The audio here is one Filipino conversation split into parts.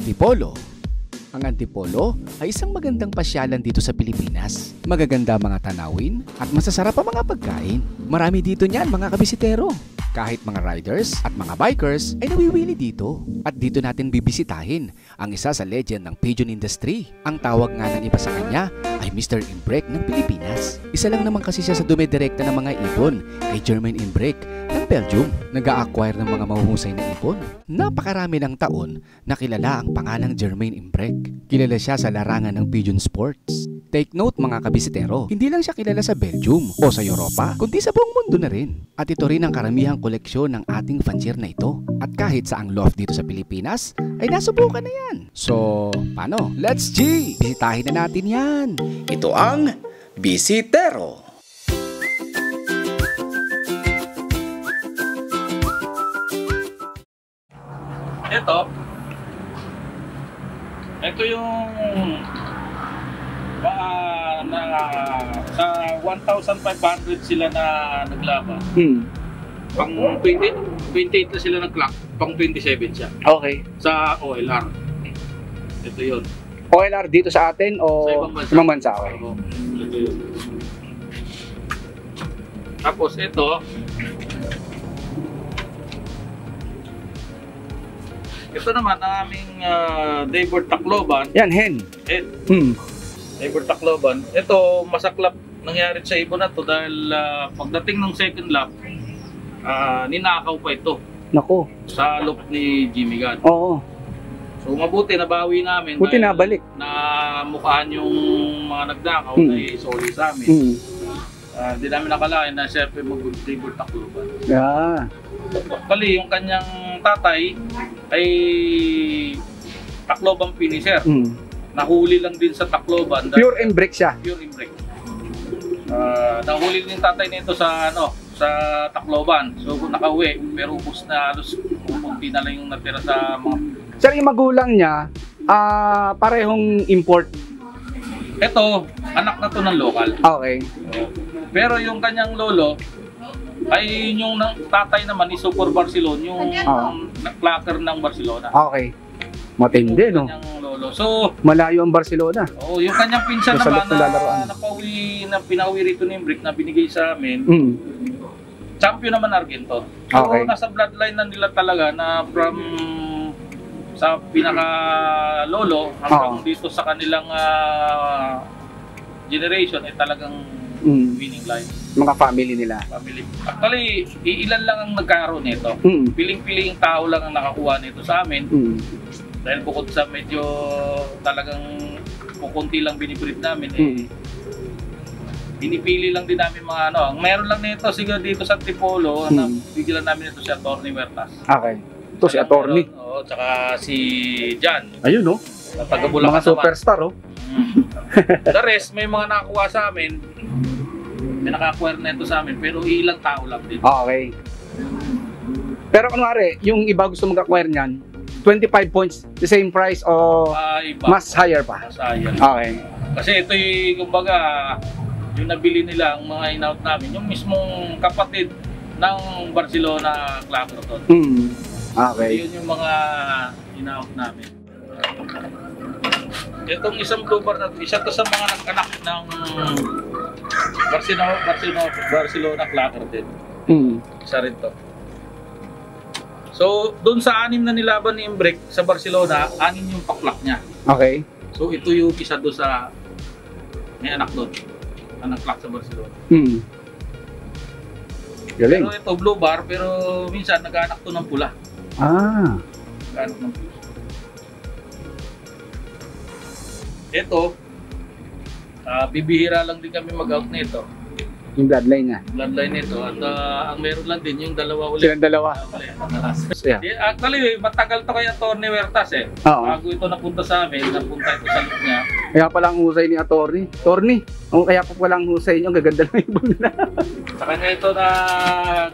Antipolo. Ang Antipolo ay isang magandang pasyalan dito sa Pilipinas. Magaganda mga tanawin at masasarap ang mga pagkain. Marami dito niyan mga kabisitero. Kahit mga riders at mga bikers ay nawiwili dito. At dito natin bibisitahin ang isa sa legend ng pigeon industry. Ang tawag nga ng iba sa kanya ay Mr. Imbrek ng Pilipinas. Isa lang naman kasi siya sa dumidirekta ng mga ibon kay Jermaine Imbrek ng Belgium. Nag-a-acquire ng mga mahuhusay na ibon. Napakarami ng taon na kilala ang pangalang Jermaine Imbrek. Kilala siya sa larangan ng pigeon sports. Take note mga kabisitero, hindi lang siya kilala sa Belgium o sa Europa, kundi sa buong mundo na rin. At ito rin ang karamihang koleksyon ng ating fancier na ito. At kahit sa ang loft dito sa Pilipinas, ay nasubukan na yan. So, paano? Let's G! Bisitahin na natin yan. Ito ang Bisitero. Ito yung sa 1,500 sila na naglaban. Pang 28 na sila nag-clock, pang 27 siya. Okay. Sa OLR. Ito yun. OLR dito sa atin o sa ibang bansa? Okay. Ito yun. Tapos ito, naman ang aming Daybird Tacloban. Yan, hen. Daybird Tacloban. Ito, masaklap nangyari sa ibon na to dahil pagdating ng second lap, ninakaw pa ito. Nako. Sa loop ni Jimmy Gunn. Oo. So mabuti nabawi namin. Buti nabalik. Na mukhaan yung mga nagnakaw ay sorry sa amin. Hindi namin nakalain na siyempre mag-Daybird Tacloban. Yeah. Actually, yung kanyang tatay ay Tacloban finisher. Nahuli lang din sa Tacloban. Pure Imbrek siya. Pure Imbrek. Nahuli din yung tatay nito sa sa Tacloban. So nakauwi, pero ubos na halos pupunti na lang yung natira sa mga... Sir, yung magulang niya, parehong import. Ito, anak na to ng local. Okay. Pero yung kanyang lolo, ay yung tatay naman is Super Barcelona, yung clacker ng Barcelona. Okay. Matindi, no? Yung kanyang lolo. So, malayo ang Barcelona. Oh, yung kanyang pinsan naman na pinauwi rito ni Imbrek na binigay sa amin. Champion naman Argento. So, okay. Nasa bloodline na nila talaga na from sa pinaka lolo hanggang dito sa kanilang generation ay talagang winning line. Mga family nila. Family. Actually, ilan lang ang nagkaroon nito. Piling-piling tao lang ang nakakuha nito sa amin. Dahil bukod sa medyo talagang kukunti lang binibreed namin, pinipili lang din namin mga Meron lang nito siguro dito sa Antipolo, na bigyan namin ito si Attorney Huertas. Okay. Ito si Attorney. Oo, tsaka si Jan. Ayun, no? Mga superstar, oh. The rest, may mga nakakuha sa amin. May naka-acquire na ito sa amin, pero ilang tao lang din. Okay. Pero kunwari, yung iba gusto mag-acquire niyan, 25 points, the same price o mas higher pa? Mas higher. Okay. Kasi ito yung, kumbaga, yung nabili nila, ang mga in-out namin, yung mismong kapatid ng Barcelona Clapperton. Okay. Yun yung mga in-out namin. Itong isang blue bar na ito, isa to sa mga nag-anak ng Barcelona Clapperton. Isa rin to. So, doon sa 6 na nilaban ni Imbrek sa Barcelona, 6 yung paklak niya. Okay. So, ito yung isa doon sa may anak doon. Anak klak sa Barcelona. Galing. Pero ito, blue bar, pero minsan nag-anak to ng pula. Nag-anak ng pula. Ito, bibihira lang din kami mag-out nito. Yung bloodline niya. Bloodline nito. At ang meron lang din yung dalawa ulit. Silang dalawa. Actually, matagal to kay Attorney Huertas Bago ito napunta sa amin, napunta ito sa loop niya. Kaya pala ang husay ni Attorney. Attorney, kaya pa pala ang husay niyo, ang gaganda ng ibon na. Sa kanya ito na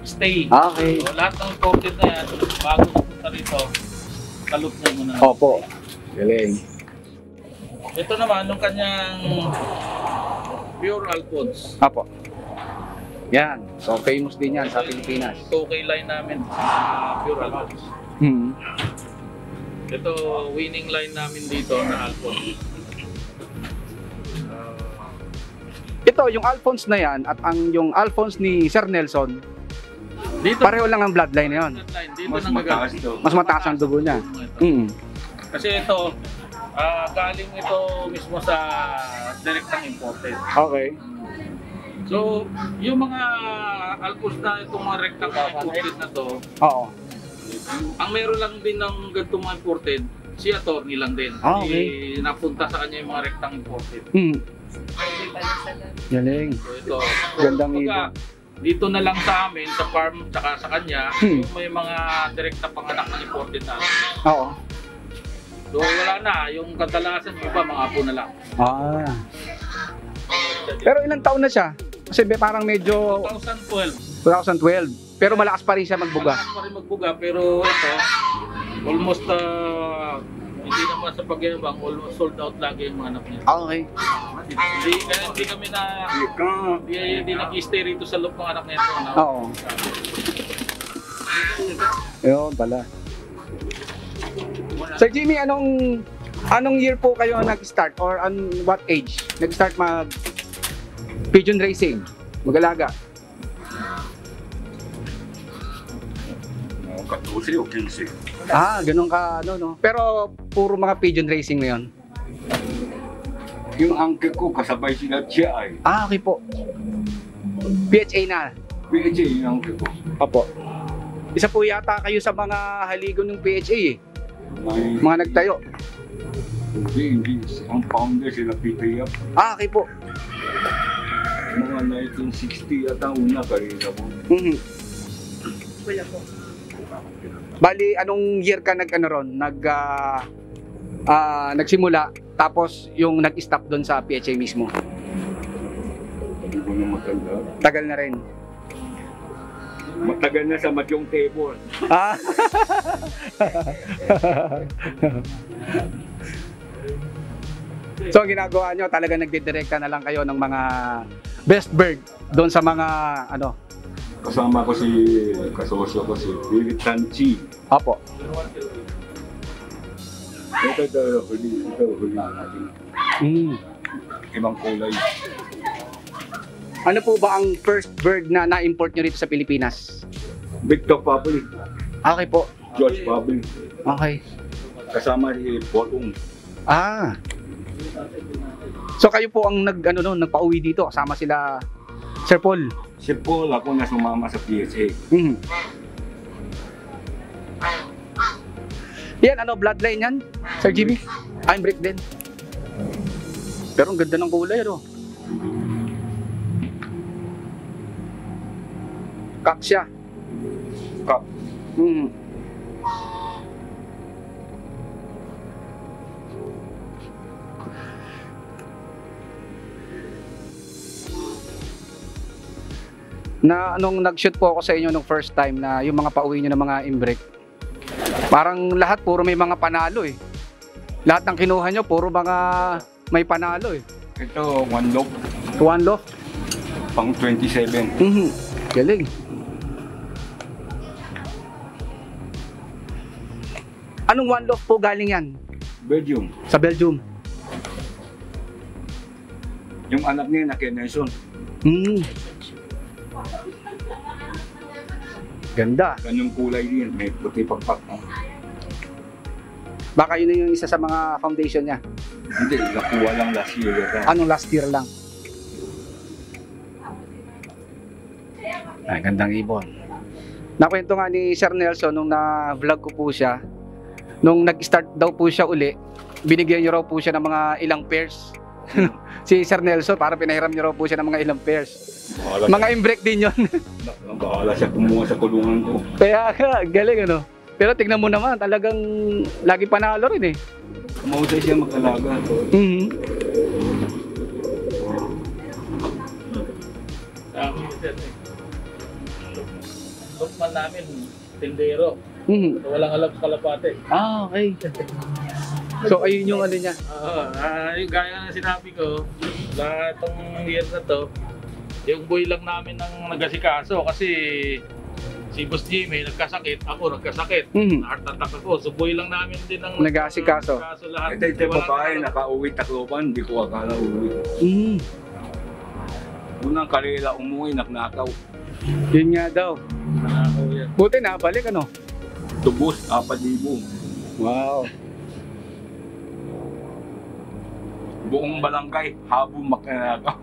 stay. Okay. So, lahat ng content na yan, bago napunta rito, sa loop niya muna. Opo. Galing. Ito naman, yung kanyang pure Alphonse. Opo. Yan. So, famous din yan sa Pilipinas. 2K line namin, pure Alphonse. Ito, winning line namin dito na Alphonse. Ito, yung Alphonse na yan at yung Alphonse ni Sir Nelson, Dito, pareho lang ang bloodline na yun. dito Mas nang mataas to. Mas mataas ang dugo niya. Mm. Kasi ito, galing ito mismo sa direktang imported. Okay. So, yung mga Alphonse na itong mga rectang imported na to, Oo. ang meron lang din ng ganitong mga imported, si attorney lang din. Okay. Napunta sa kanya yung mga rectang imported. Mm. Galing. So ito, Gandang kumbaga, dito na lang sa amin, sa farm, tsaka sa kanya, yung may mga direkta panganak na imported na. Oo. So wala na, yung kadalasan yung iba, mga apo na lang. Ah. Pero ilang taon na siya? Kasi parang medyo 2012. 2012. Pero malakas pa rin siya magbuga. Malakas pa rin magbuga, pero ito, almost, hindi naman sa pagyabang, almost sold out lagi yung mga anak niya. Okay. Hindi kami na, hindi nag-stay rito sa loob ng anak nito. No? Oo. Yun pala. Sir Jimmy, anong year po kayo nag-start or on what age nag-start mag pigeon racing, mag-alaga? 14 o 15. Ah, ganun ka no. Pero puro mga pigeon racing na 'yon. Yung uncle ko, kasabay sila GI. Ah, okay po. PHA na. PJ yung uncle ko. Opo. Isa po yata kayo sa mga haligon ng PHA eh. May, Mga nagtayo. hindi. Ang founder sila Peter Yap. Ah, okay po. Mga 1960 at ang una karina mo. Mhm. Bali, anong year ka nagsimula tapos yung nag-stop doon sa PHA mismo? Hindi ko na matanda. Tagal na rin. Matagal na sa Madyong Table. Ah. So ang ginagawa nyo, talaga nagdidirekta na lang kayo ng mga best bird doon sa mga Kasama ko si kasosyo ko si Philip Tanchi. Opo. Ito huli natin. Ibang kulay. Ano po ba ang first bird na na-import nyo rito sa Pilipinas? Victor Public, Okay po. George Public. Okay. Kasama si Botong. Ah. So kayo po ang nagpauwi dito kasama sila Sir Paul. Si Paul ako na sumama sa PSA. Mhm. Yan, bloodline yan? Sir Jimmy? I'm break din. Pero ang ganda ng kulay, Kak siya. Kak. Mhm. Nung nag-shoot po ako sa inyo nung first time na yung mga pauwi nyo ng mga imbrek, parang lahat puro may mga panalo eh. Lahat ng kinuha nyo puro mga may panalo eh. Ito, one lock, One loft. pang 27. Mhm. Galing. Anong one loft po galing yan? Belgium. Sa Belgium. Yung anak niya na kay Nelson. Hmm. Ganda. Ganyung kulay din, may puti pagpak. Baka yun na yung isa sa mga foundation niya. Hindi, nakuha lang last year yata. Anong last year lang? Ay, gandang ibon. Nakwento nga ni Sir Nelson nung na-vlog ko po siya. Nung nag-start daw po siya uli, binigyan niyo raw po siya ng mga ilang pairs. Si Sir Nelson, para pinahiram niyo raw po siya ng mga ilang pairs. Mga imbrek din yun. Bahala siya kumuha sa kulungan ko. Kaya galing Pero tignan mo naman, talagang lagi panalo rin eh. Kumahusay siya mag-alaga. Mhm. Lukman namin, tindero. Mhm. Walang alam sa kalapate. Ah, okay. So ayun yung niya. Yung gaya na sinabi ko, itong year na to, yung boy lang namin ang nagasikaso kasi Si Boss Jimmy nagkasakit, ako nagkasakit. Mhm. Na-heart attack ako. Suboy lang namin din ang Nag-aasikaso. lahat. Ito Wala babae, na- nakauwi Tacloban, hindi ko akala uwi. Mm. Unang kanila umuwi, naknakaw. Yun nga daw. Nanakaw yan. Buti na, balik ano? Tubos, 4,000. Wow. Buong barangay, habong makanakaw.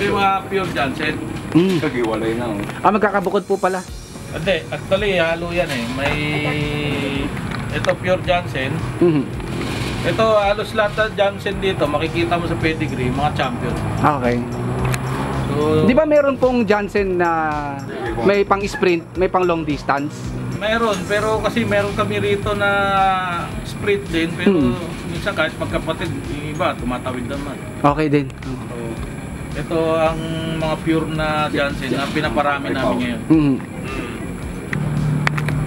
Yung mga pure Johnson. Mm. Kagiwalay na. Magkakabukod po pala. Hindi, actually halo yan eh. May ito pure Johnson. Mhm. Ito halos lahat ng Johnson dito, makikita mo sa pedigree, mga champion. Okay. So, Di ba meron pong Johnson na may pang sprint, may pang long distance? meron, pero kasi meron kami rito na sprint din, pero minsan kahit magkapatid, yung iba tumatawid naman. Okay din. So, ito ang mga pure na Johnson na pinaparami namin ngayon. Mhm.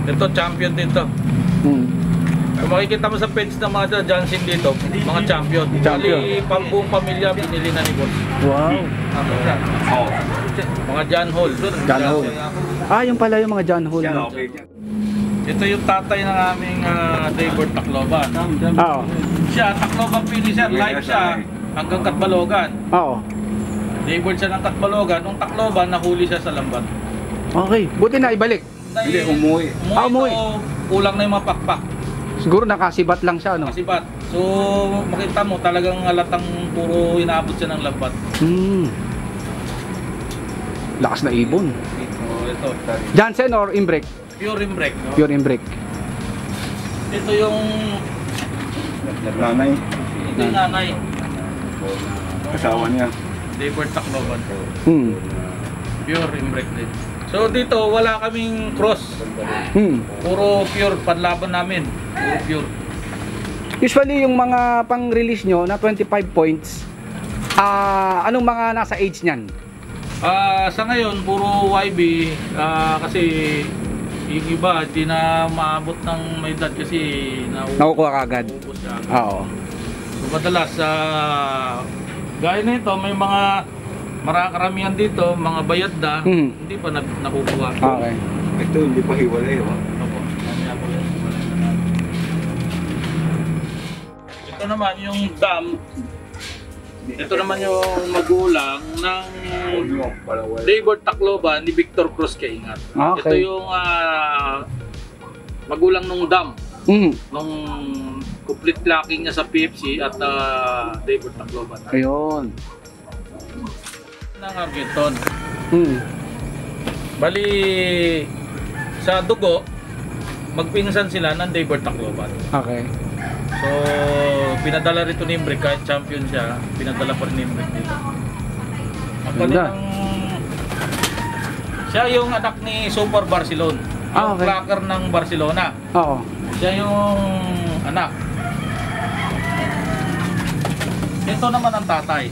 Ito champion din to. Mhm. Kung makikita mo sa page ng mga Johnson dito, mga champion. Champion. Bali, pambuong pamilya binili na ni Boss. Wow. Oo. Mga John Hall. Doon, John Hall. Johnson. Yung pala yung mga John Hall. Yan, okay. Ito yung tatay ng aming Daybird Tacloban. Oo. Siya, Tacloban finisher, live siya hanggang Katbalogan. Oo. Daybird siya ng Katbalogan. Nung Tacloban, nahuli siya sa lambat. Okay. Buti na ibalik. Hindi, umuwi. Umuwi. Ito, kulang na yung mga pakpak. Siguro nakasibat lang siya, no? Kasibat. So, makita mo talagang halatang puro inaabot siya ng lambat. Hmm. Lakas na ibon. So, ito, Johnson or Imbrek? pure imbrek. No? Pure Imbrek. Ito yung Nanay, nanay. kasawa niya. Daybird Tacloban. Hmm. Pure imbrek din. So dito wala kaming cross. Hmm. Puro pure panlaban namin. Puro pure. Usually yung mga pang-release nyo na 25 points, anong mga nasa age niyan? Sa ngayon puro YB kasi yung iba di na maabot ng may edad kasi Nakukuha kagad. naubos siya. Oo. So madalas gaya nito may mga karamihan dito, mga bayad na, hindi pa nakukuha. Okay. Ito, hindi pa hiwalay. Oh. Opo, mamaya po yan. Ito naman yung dam. Ito naman yung magulang ng Daybird Tacloban ni Victor Cruz Kaingat. Okay. Ito yung magulang nung dam. Nung complete locking niya sa PFC at Daybird Tacloban. Ayun. Ng Argenton. Bali sa dugo magpinsan sila ng Daybird Tacloban. Okay. So pinadala rito ni Imbrek kahit champion siya, pinadala pa rin ni Imbrek dito. Ang Ganda. kanilang siya yung anak ni Super Barcelona. Yung Okay. cracker ng Barcelona. Oo. Siya yung anak. Ito naman ang tatay.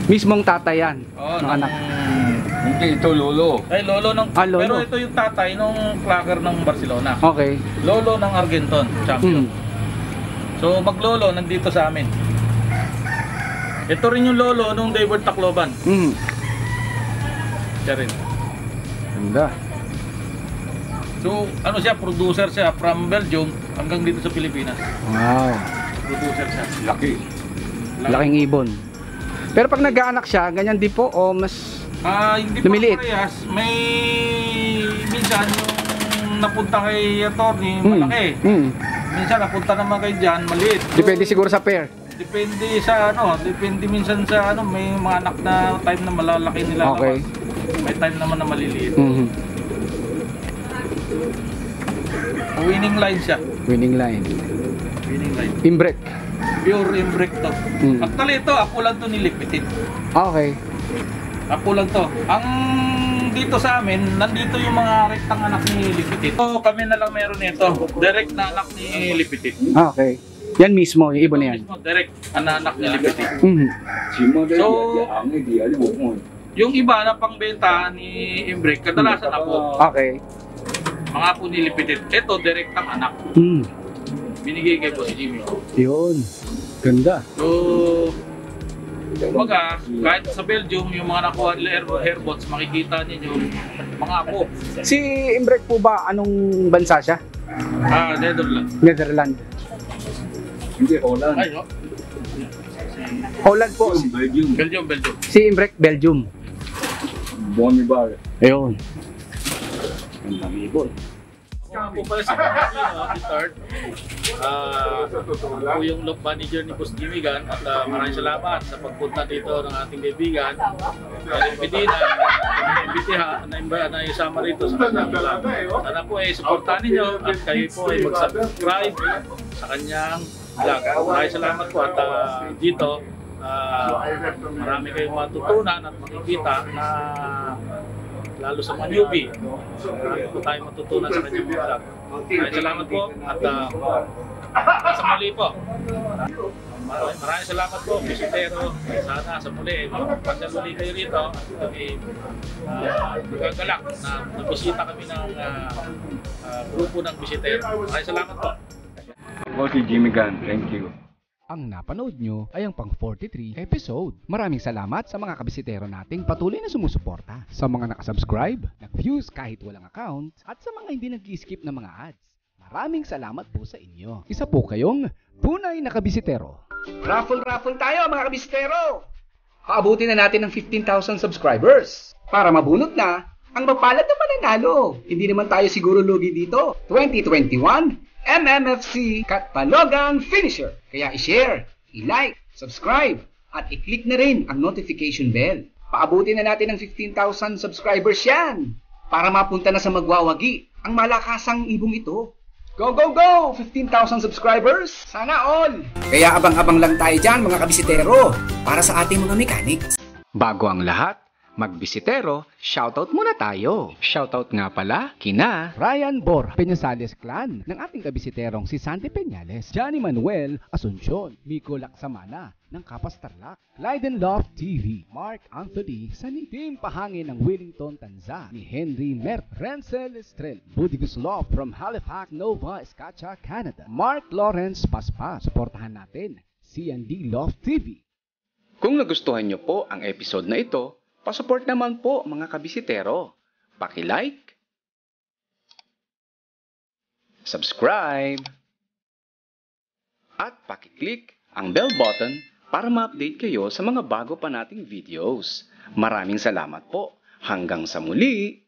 Mismong tatay yan. Oh, ng anak. Hindi, ito lolo. Ay, lolo ng... Lolo. Pero ito yung tatay nung cracker ng Barcelona. Okay. Lolo ng Argenton, champion. Hmm. So, maglolo nandito sa amin. Ito rin yung lolo nung Daybird Tacloban. Hmm. Siya rin. Ganda. So, ano siya, producer siya from Belgium hanggang dito sa Pilipinas. Wow. Producer siya. Laki. Laking ibon. Pero pag nag-aanak siya, ganyan din po o mas... Hindi Lumiliit. pa parehas. May minsan yung napunta kay attorney, malaki. Minsan napunta naman kay Jan, maliit. So, Depende siguro sa pair. Depende sa depende minsan sa may mga anak na time na malalaki nila. Okay. May time naman na maliliit. Winning line siya. Winning line. Winning line. Imbrek. Pure imbrek to. Actually ito, ako lang to nilipitin. Okay. Ako lang to. Ang dito sa amin, nandito yung mga rektang anak ni Lipitit. So kami na lang meron nito. Direct na anak ni Lipitit. Okay. Yan mismo, yung ibon na yan. Mismo, direct anak ni Lipitit. So, Yung iba na pangbenta ni Imbrek, kadalasan ako. Okay. Mga po ni Lipitit. Ito, direct ang anak. Binigay kay Boss Jimmy. Yun. Ganda. So, Kumbaga, kahit sa Belgium, yung mga nakuha nila airboats, makikita ninyo mga apo. Si Imbrek po ba, anong bansa siya? Netherlands. Netherlands. Hindi, Holland. Ay, no? Holland po. Belgium. Belgium. Si Imbrek, Belgium. Bonibar. Ayun. Ang dami ibon. Ako pala si Third. Ako yung log manager ni Boss Jimmy Gan at maraming salamat sa pagpunta dito ng ating kaibigan. Medina, na isama rito sa kanyang vlog. Sana po ay supportahan ninyo at kayo po ay mag-subscribe sa kanyang vlog. Maraming salamat po at dito marami kayong matutunan at makikita na lalo sa mga newbie. Marami po tayong matutunan sa kanyang mga vlog. Maraming salamat po at sa muli po. Maraming salamat po, bisitero. Sana sa muli, pagka muli kayo rito at kami magagalak na nabisita kami ng grupo ng bisitero. Maraming salamat po. Ako si Jimmy Gan. Thank you. Ang napanood nyo ay ang pang 43 episode. Maraming salamat sa mga kabisitero nating patuloy na sumusuporta, sa mga nakasubscribe, nag-views kahit walang account, at sa mga hindi nag-skip ng mga ads. Maraming salamat po sa inyo. Isa po kayong tunay na kabisitero. Raffle tayo mga kabisitero! Paabutin na natin ng 15,000 subscribers para mabunot na ang mapalad na mananalo. Hindi naman tayo siguro lugi dito. 2021 MMFC Katpalogang Finisher. Kaya i-share, i-like, subscribe, at i-click na rin ang notification bell. Paabutin na natin ng 15,000 subscribers yan para mapunta na sa magwawagi ang malakasang ibong ito. Go, go, go! 15,000 subscribers! Sana all! Kaya abang-abang lang tayo dyan mga kabisitero para sa ating mga mechanics. Bago ang lahat, magbisitero, shoutout muna tayo. Shoutout nga pala kina Ryan Bor, Peñasales Clan, ng ating kabisiterong si Santi Peñales, Johnny Manuel Asuncion, Miko Laksamana ng Kapas Tarlac, Leiden Love TV, Mark Anthony Sani, Team Pahangin ng Wellington, Tanza, ni Henry Mert, Renzel Estrel, Buddy Guslov from Halifax, Nova Scotia, Canada, Mark Lawrence Paspa. Suportahan natin CND Love TV. Kung nagustuhan nyo po ang episode na ito, pasupport naman po mga kabisitero. Paki-like, subscribe, at paki-click ang bell button para ma-update kayo sa mga bago pa nating videos. Maraming salamat po. Hanggang sa muli!